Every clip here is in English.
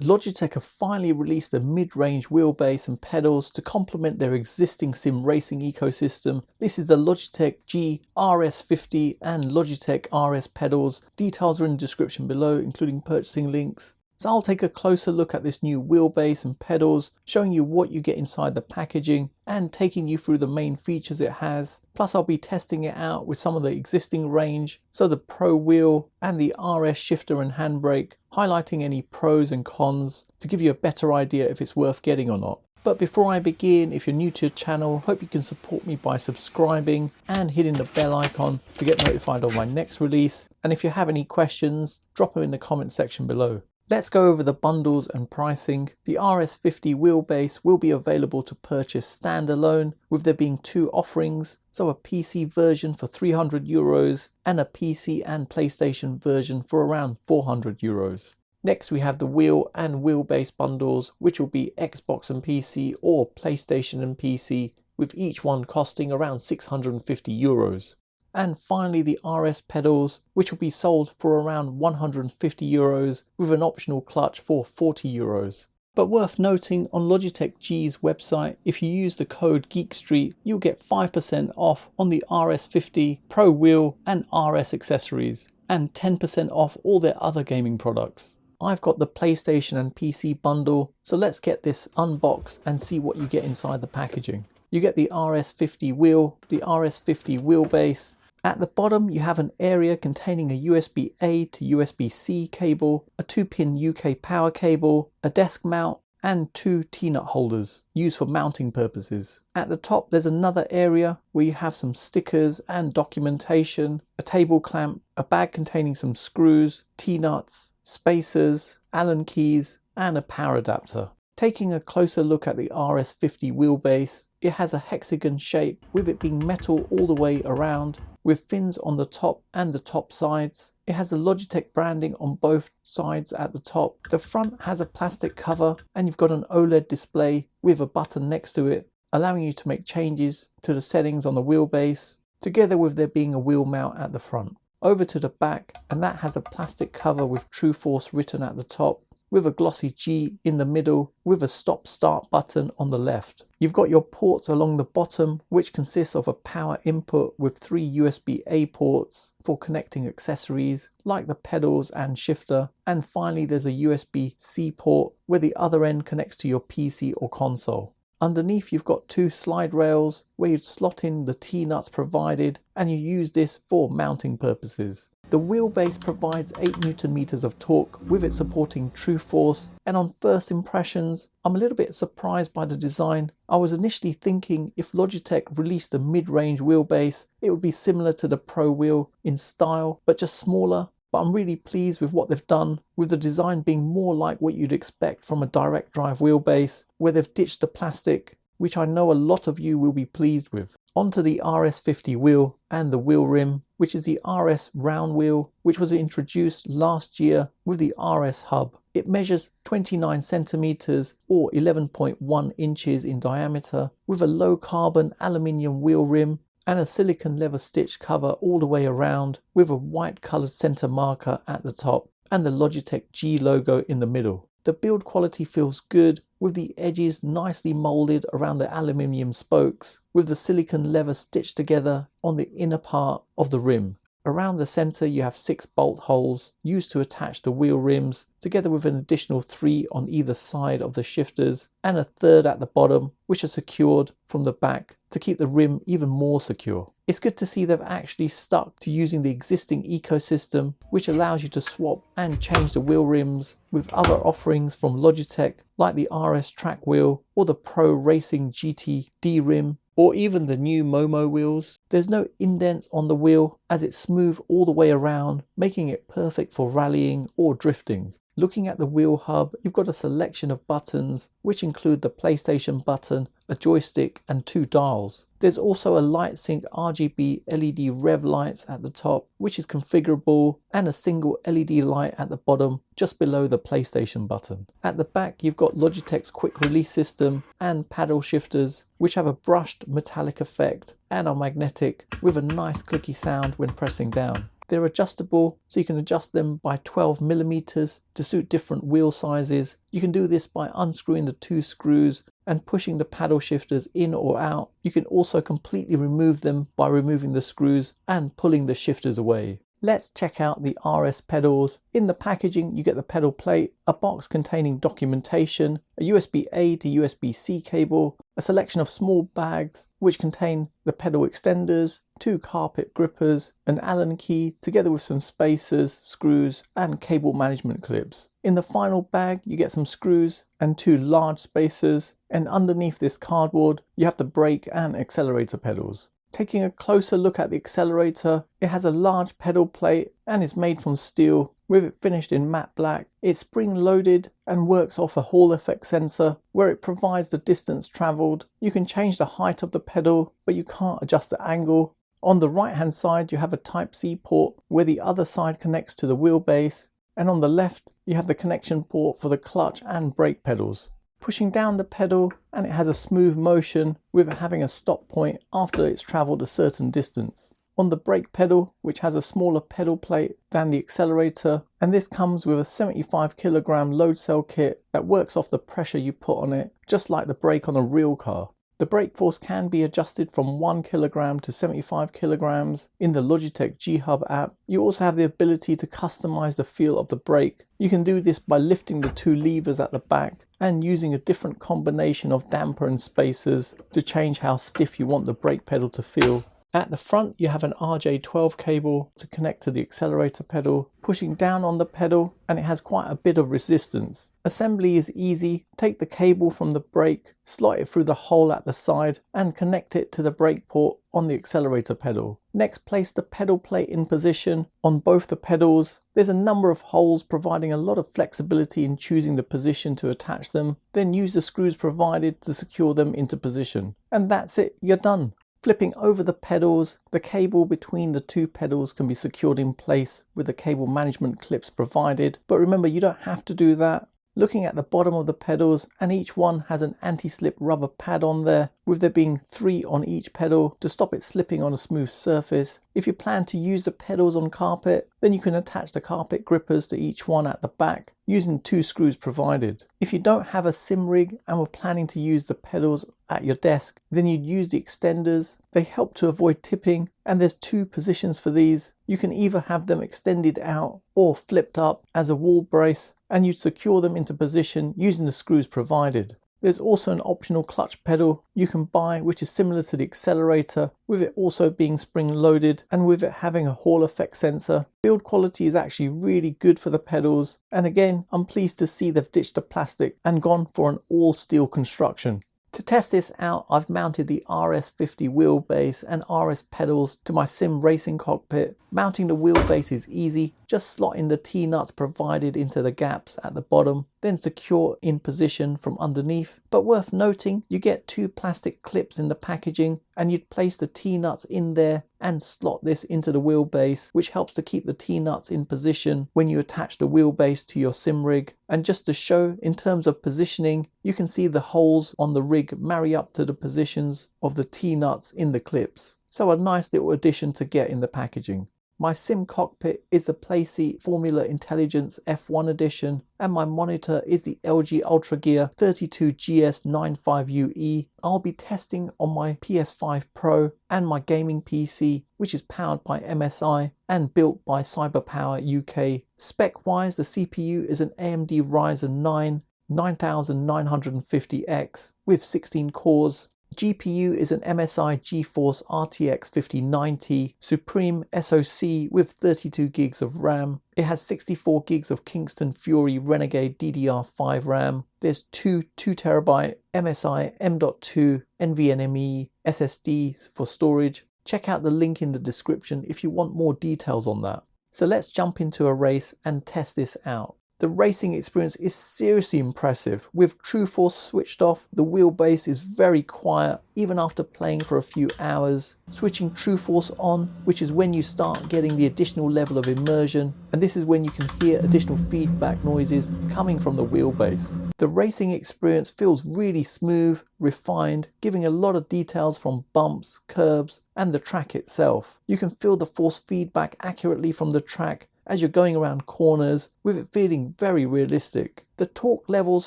Logitech have finally released a mid-range wheelbase and pedals to complement their existing sim racing ecosystem. This is the Logitech G RS50 and Logitech RS pedals. Details are in the description below, including purchasing links. So I'll take a closer look at this new wheelbase and pedals, showing you what you get inside the packaging and taking you through the main features it has. Plus I'll be testing it out with some of the existing range, so the Pro wheel and the RS shifter and handbrake, highlighting any pros and cons to give you a better idea if it's worth getting or not. But before I begin, if you're new to the channel, hope you can support me by subscribing and hitting the bell icon to get notified of my next release. And if you have any questions, drop them in the comment section below. Let's go over the bundles and pricing. The RS50 wheelbase will be available to purchase standalone, with there being two offerings, so a PC version for €300 and a PC and PlayStation version for around €400. Next we have the wheel and wheelbase bundles, which will be Xbox and PC or PlayStation and PC, with each one costing around €650. And finally the RS pedals, which will be sold for around €150 with an optional clutch for €40. But worth noting, on Logitech G's website, if you use the code GeekStreet, you'll get 5% off on the RS50 Pro wheel and RS accessories, and 10% off all their other gaming products. I've got the PlayStation and PC bundle, so let's get this unboxed and see what you get inside the packaging. You get the RS50 wheel, the RS50 wheelbase. At the bottom you have an area containing a USB-A to USB-C cable, a 2-pin UK power cable, a desk mount and two T-nut holders used for mounting purposes. At the top there's another area where you have some stickers and documentation, a table clamp, a bag containing some screws, T-nuts, spacers, Allen keys and a power adapter. Taking a closer look at the RS50 wheelbase, it has a hexagon shape with it being metal all the way around, with fins on the top and the top sides. It has the Logitech branding on both sides at the top. The front has a plastic cover and you've got an OLED display with a button next to it, allowing you to make changes to the settings on the wheelbase, together with there being a wheel mount at the front. Over to the back, and that has a plastic cover with True Force written at the top, with a glossy G in the middle, with a stop start button on the left. You've got your ports along the bottom, which consists of a power input with 3 USB-A ports for connecting accessories like the pedals and shifter, and finally there's a USB-C port where the other end connects to your PC or console. Underneath you've got two slide rails where you'd slot in the T-nuts provided, and you use this for mounting purposes. The wheelbase provides 8 Nm of torque, with it supporting True Force, and on first impressions I'm a little bit surprised by the design. I was initially thinking if Logitech released a mid-range wheelbase it would be similar to the Pro wheel in style but just smaller, but I'm really pleased with what they've done, with the design being more like what you'd expect from a direct drive wheelbase, where they've ditched the plastic, which I know a lot of you will be pleased with. Onto the RS50 wheel and the wheel rim, which is the RS round wheel, which was introduced last year with the RS hub. It measures 29 centimeters or 11.1 inches in diameter, with a low carbon aluminium wheel rim and a silicone leather stitch cover all the way around, with a white coloured center marker at the top and the Logitech G logo in the middle. The build quality feels good, with the edges nicely moulded around the aluminium spokes, with the silicone leather stitched together on the inner part of the rim. Around the centre you have 6 bolt holes used to attach the wheel rims, together with an additional 3 on either side of the shifters and a third at the bottom, which are secured from the back to keep the rim even more secure. It's good to see they've actually stuck to using the existing ecosystem, which allows you to swap and change the wheel rims with other offerings from Logitech like the RS track wheel or the Pro Racing GT D rim, or even the new Momo wheels. There's no indents on the wheel as it's smooth all the way around, making it perfect for rallying or drifting. Looking at the wheel hub, you've got a selection of buttons which include the PlayStation button, a joystick and 2 dials. There's also a light sync RGB LED rev lights at the top, which is configurable, and a single LED light at the bottom just below the PlayStation button. At the back you've got Logitech's quick release system and paddle shifters, which have a brushed metallic effect and are magnetic, with a nice clicky sound when pressing down. They're adjustable, so you can adjust them by 12mm to suit different wheel sizes. You can do this by unscrewing the 2 screws and pushing the paddle shifters in or out. You can also completely remove them by removing the screws and pulling the shifters away. Let's check out the RS pedals. In the packaging, you get the pedal plate, a box containing documentation, a USB-A to USB-C cable, a selection of small bags which contain the pedal extenders, 2 carpet grippers, an Allen key, together with some spacers, screws, and cable management clips. In the final bag, you get some screws and 2 large spacers, and underneath this cardboard, you have the brake and accelerator pedals. Taking a closer look at the accelerator, it has a large pedal plate and is made from steel, with it finished in matte black. It's spring loaded and works off a Hall effect sensor where it provides the distance travelled. You can change the height of the pedal, but you can't adjust the angle. On the right hand side, you have a Type-C port where the other side connects to the wheelbase, and on the left you have the connection port for the clutch and brake pedals. Pushing down the pedal, and it has a smooth motion with it having a stop point after it's travelled a certain distance. On the brake pedal, which has a smaller pedal plate than the accelerator, and this comes with a 75kg load cell kit that works off the pressure you put on it, just like the brake on a real car. The brake force can be adjusted from 1 kg to 75 kg in the Logitech G Hub app. You also have the ability to customize the feel of the brake. You can do this by lifting the 2 levers at the back and using a different combination of damper and spacers to change how stiff you want the brake pedal to feel. At the front, you have an RJ12 cable to connect to the accelerator pedal, pushing down on the pedal, and it has quite a bit of resistance. Assembly is easy. Take the cable from the brake, slot it through the hole at the side, and connect it to the brake port on the accelerator pedal. Next, place the pedal plate in position on both the pedals. There's a number of holes providing a lot of flexibility in choosing the position to attach them. Then use the screws provided to secure them into position. And that's it, you're done. Flipping over the pedals, the cable between the 2 pedals can be secured in place with the cable management clips provided, but remember, you don't have to do that. Looking at the bottom of the pedals, and each one has an anti-slip rubber pad on there, with there being 3 on each pedal to stop it slipping on a smooth surface. If you plan to use the pedals on carpet, then you can attach the carpet grippers to each one at the back using 2 screws provided. If you don't have a sim rig and were planning to use the pedals at your desk, then you'd use the extenders. They help to avoid tipping, and there's 2 positions for these. You can either have them extended out or flipped up as a wall brace, and you'd secure them into position using the screws provided. There's also an optional clutch pedal you can buy, which is similar to the accelerator, with it also being spring loaded and with it having a Hall effect sensor. Build quality is actually really good for the pedals, and again, I'm pleased to see they've ditched the plastic and gone for an all steel construction. To test this out, I've mounted the RS50 wheelbase and RS pedals to my sim racing cockpit. Mounting the wheelbase is easy, just slot in the T-nuts provided into the gaps at the bottom, then secure in position from underneath. But worth noting, you get 2 plastic clips in the packaging, and you'd place the T-nuts in there and slot this into the wheelbase, which helps to keep the T-nuts in position when you attach the wheelbase to your sim rig. And just to show, in terms of positioning, you can see the holes on the rig marry up to the positions of the T-nuts in the clips. So a nice little addition to get in the packaging. My sim cockpit is the PlaySeat Formula Intelligence F1 edition, and my monitor is the LG Ultra Gear 32GS95UE. I'll be testing on my PS5 Pro and my gaming PC, which is powered by MSI and built by CyberPower UK. Spec wise, the CPU is an AMD Ryzen 9 9950X with 16 cores. GPU is an MSI GeForce RTX 5090 Supreme SoC with 32 gigs of RAM. It has 64 gigs of Kingston Fury Renegade DDR5 RAM. There's 2 2TB MSI M.2 NVMe SSDs for storage. Check out the link in the description if you want more details on that. So let's jump into a race and test this out. The racing experience is seriously impressive. With True Force switched off, the wheelbase is very quiet even after playing for a few hours. Switching True Force on, which is when you start getting the additional level of immersion, and this is when you can hear additional feedback noises coming from the wheelbase. The racing experience feels really smooth, refined, giving a lot of details from bumps, curbs, and the track itself. You can feel the force feedback accurately from the track as you're going around corners, with it feeling very realistic. The torque levels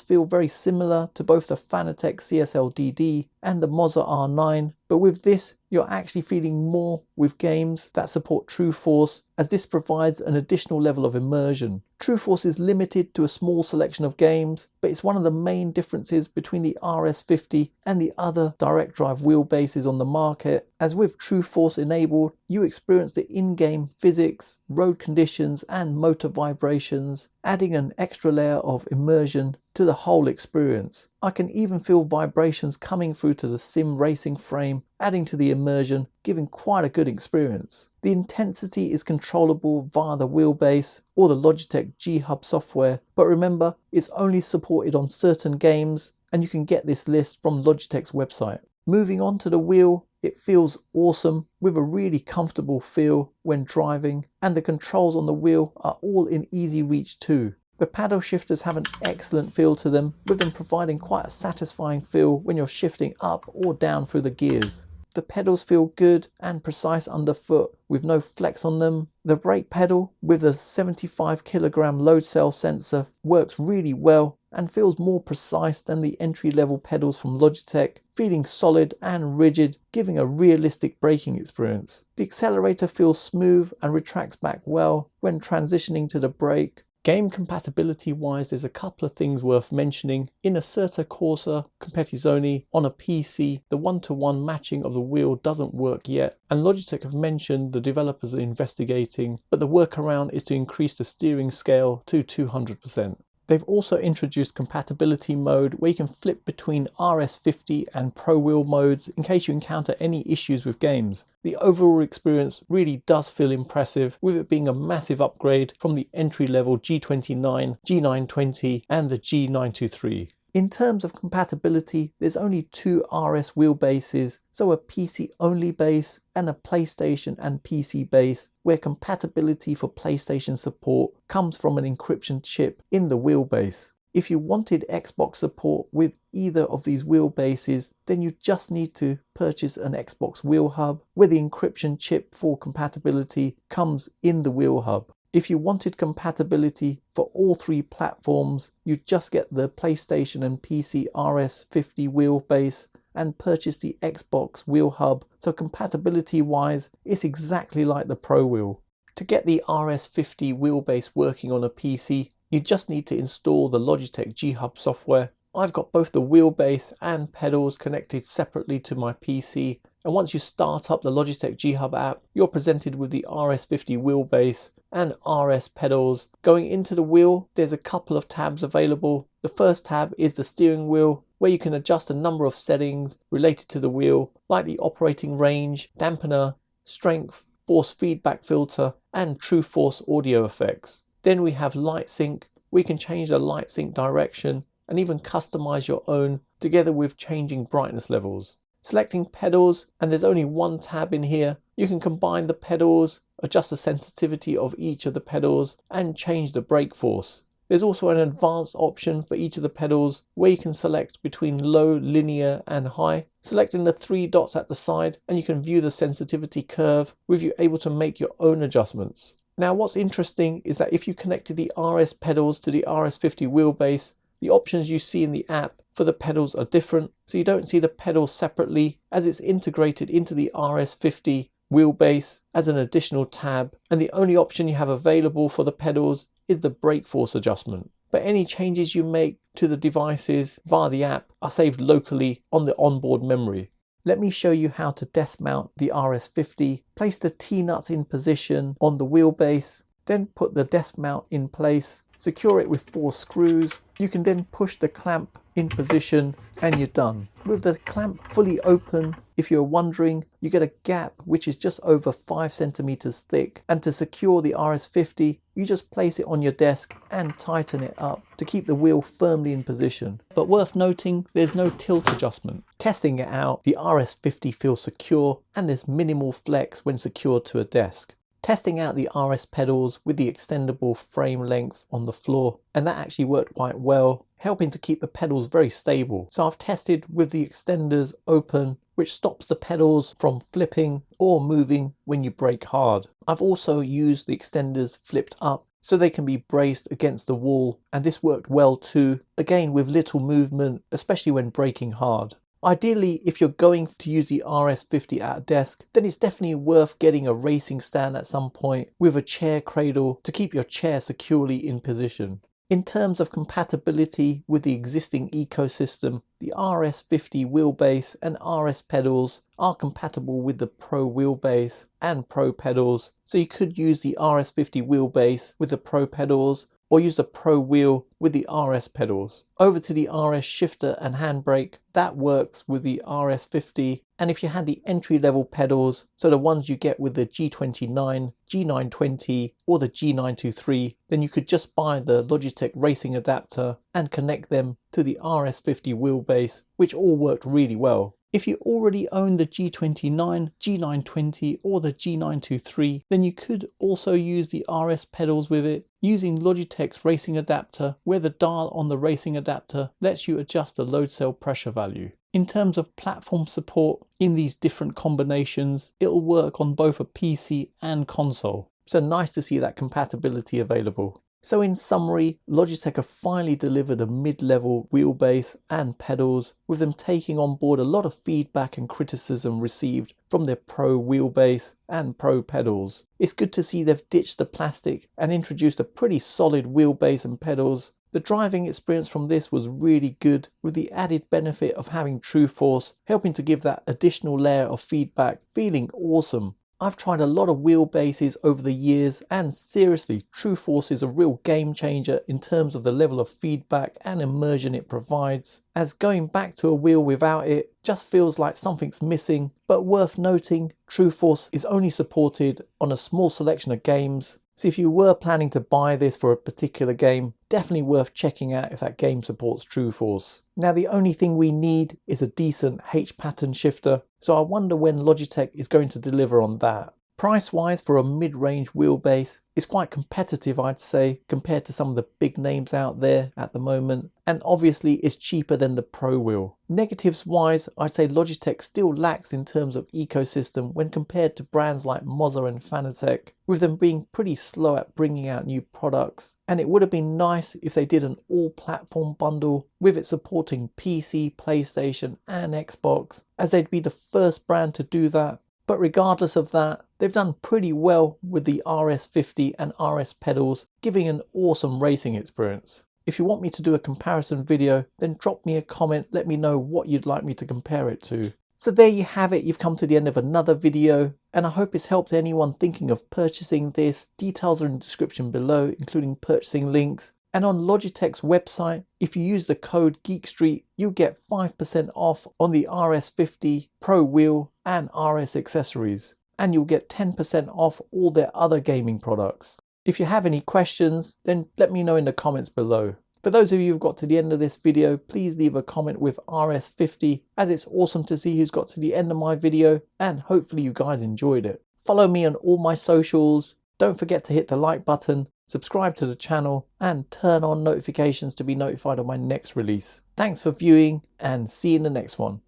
feel very similar to both the Fanatec CSL-DD and the Moza R9, but with this you're actually feeling more with games that support True Force, as this provides an additional level of immersion. True Force is limited to a small selection of games, but it's one of the main differences between the RS50 and the other direct drive wheelbases on the market, as with True Force enabled, you experience the in-game physics, road conditions and motor vibrations, adding an extra layer of immersion to the whole experience. I can even feel vibrations coming through to the sim racing frame, adding to the immersion, giving quite a good experience. The intensity is controllable via the wheelbase or the Logitech G Hub software, but remember, it's only supported on certain games, and you can get this list from Logitech's website. Moving on to the wheel, it feels awesome with a really comfortable feel when driving, and the controls on the wheel are all in easy reach too. The paddle shifters have an excellent feel to them, with them providing quite a satisfying feel when you're shifting up or down through the gears. The pedals feel good and precise underfoot with no flex on them. The brake pedal with a 75 kilogram load cell sensor works really well and feels more precise than the entry-level pedals from Logitech, feeling solid and rigid, giving a realistic braking experience. The accelerator feels smooth and retracts back well when transitioning to the brake. Game compatibility wise, there's a couple of things worth mentioning. In Assetto Corsa Competizione on a PC, the one-to-one matching of the wheel doesn't work yet, and Logitech have mentioned the developers are investigating, but the workaround is to increase the steering scale to 200%. They've also introduced compatibility mode where you can flip between RS50 and Pro Wheel modes in case you encounter any issues with games. The overall experience really does feel impressive, with it being a massive upgrade from the entry-level G29, G920 and the G923. In terms of compatibility, there's only two RS wheelbases, so a PC-only base and a PlayStation and PC base, where compatibility for PlayStation support comes from an encryption chip in the wheelbase. If you wanted Xbox support with either of these wheelbases, then you just need to purchase an Xbox wheel hub, where the encryption chip for compatibility comes in the wheel hub. If you wanted compatibility for all three platforms, you just get the PlayStation and PC RS50 wheelbase and purchase the Xbox wheel hub, so compatibility wise it's exactly like the Pro Wheel. To get the RS50 wheelbase working on a PC, you just need to install the Logitech G Hub software. I've got both the wheelbase and pedals connected separately to my PC, and once you start up the Logitech G Hub app, you're presented with the RS50 wheelbase and RS pedals. Going into the wheel, there's a couple of tabs available. The first tab is the steering wheel, where you can adjust a number of settings related to the wheel, like the operating range, dampener, strength, force feedback filter, and True Force audio effects. Then we have light sync, where you can change the light sync direction and even customize your own, together with changing brightness levels. Selecting pedals, and there's only one tab in here. You can combine the pedals, adjust the sensitivity of each of the pedals, and change the brake force. There's also an advanced option for each of the pedals, where you can select between low, linear and high, selecting the three dots at the side, and you can view the sensitivity curve, with you able to make your own adjustments. Now what's interesting is that if you connected the RS pedals to the RS50 wheelbase, the options you see in the app for the pedals are different, so you don't see the pedals separately, as it's integrated into the RS50 wheelbase as an additional tab, and the only option you have available for the pedals is the brake force adjustment. But any changes you make to the devices via the app are saved locally on the onboard memory. Let me show you how to desk mount the RS50. Place the T-nuts in position on the wheelbase, then put the desk mount in place, secure it with 4 screws. You can then push the clamp in position and you're done. With the clamp fully open, if you're wondering, you get a gap which is just over 5 centimeters thick, and to secure the RS50 you just place it on your desk and tighten it up to keep the wheel firmly in position. But worth noting, there's no tilt adjustment. Testing it out, the RS50 feels secure and there's minimal flex when secured to a desk. Testing out the RS pedals with the extendable frame length on the floor, and that actually worked quite well. helping to keep the pedals very stable. So I've tested with the extenders open, which stops the pedals from flipping or moving when you brake hard. I've also used the extenders flipped up so they can be braced against the wall, and this worked well too, again with little movement, especially when braking hard. Ideally, if you're going to use the RS50 at a desk, then it's definitely worth getting a racing stand at some point with a chair cradle to keep your chair securely in position. In terms of compatibility with the existing ecosystem, the RS50 wheelbase and RS pedals are compatible with the Pro wheelbase and Pro pedals, so you could use the RS50 wheelbase with the Pro pedals or use the Pro wheel with the RS pedals. Over to the RS shifter and handbrake, that works with the RS50, and if you had the entry level pedals, so the ones you get with the G29, G920 or the G923, then you could just buy the Logitech Racing adapter and connect them to the RS50 wheelbase, which all worked really well. If you already own the G29, G920 or the G923, then you could also use the RS pedals with it using Logitech's Racing adapter, where the dial on the Racing adapter lets you adjust the load cell pressure value. In terms of platform support in these different combinations, it'll work on both a PC and console. So nice to see that compatibility available. So in summary, Logitech have finally delivered a mid-level wheelbase and pedals, with them taking on board a lot of feedback and criticism received from their Pro wheelbase and Pro pedals. It's good to see they've ditched the plastic and introduced a pretty solid wheelbase and pedals. The driving experience from this was really good, with the added benefit of having True Force helping to give that additional layer of feedback, feeling awesome. I've tried a lot of wheelbases over the years, and seriously, True Force is a real game changer in terms of the level of feedback and immersion it provides, as going back to a wheel without it just feels like something's missing. But worth noting, True Force is only supported on a small selection of games, so if you were planning to buy this for a particular game, definitely worth checking out if that game supports True Force. Now the only thing we need is a decent H pattern shifter, so I wonder when Logitech is going to deliver on that. Price wise, for a mid-range wheelbase, it's quite competitive, I'd say, compared to some of the big names out there at the moment, and obviously it's cheaper than the Pro wheel. Negatives wise, I'd say Logitech still lacks in terms of ecosystem when compared to brands like Moza and Fanatec, with them being pretty slow at bringing out new products. And it would have been nice if they did an all-platform bundle with it supporting PC, PlayStation and Xbox, as they'd be the first brand to do that. But regardless of that, they've done pretty well with the RS50 and RS pedals, giving an awesome racing experience. If you want me to do a comparison video, then drop me a comment, let me know what you'd like me to compare it to. So there you have it, you've come to the end of another video, and I hope it's helped anyone thinking of purchasing this. Details are in the description below, including purchasing links. And on Logitech's website, if you use the code GeekStreet, you get 5% off on the RS50 Pro wheel and RS accessories. And you'll get 10% off all their other gaming products. If you have any questions, then let me know in the comments below. For those of you who've got to the end of this video, please leave a comment with RS50, as it's awesome to see who's got to the end of my video, and hopefully you guys enjoyed it. Follow me on all my socials. Don't forget to hit the like button, subscribe to the channel, and turn on notifications to be notified of my next release. Thanks for viewing, and see you in the next one.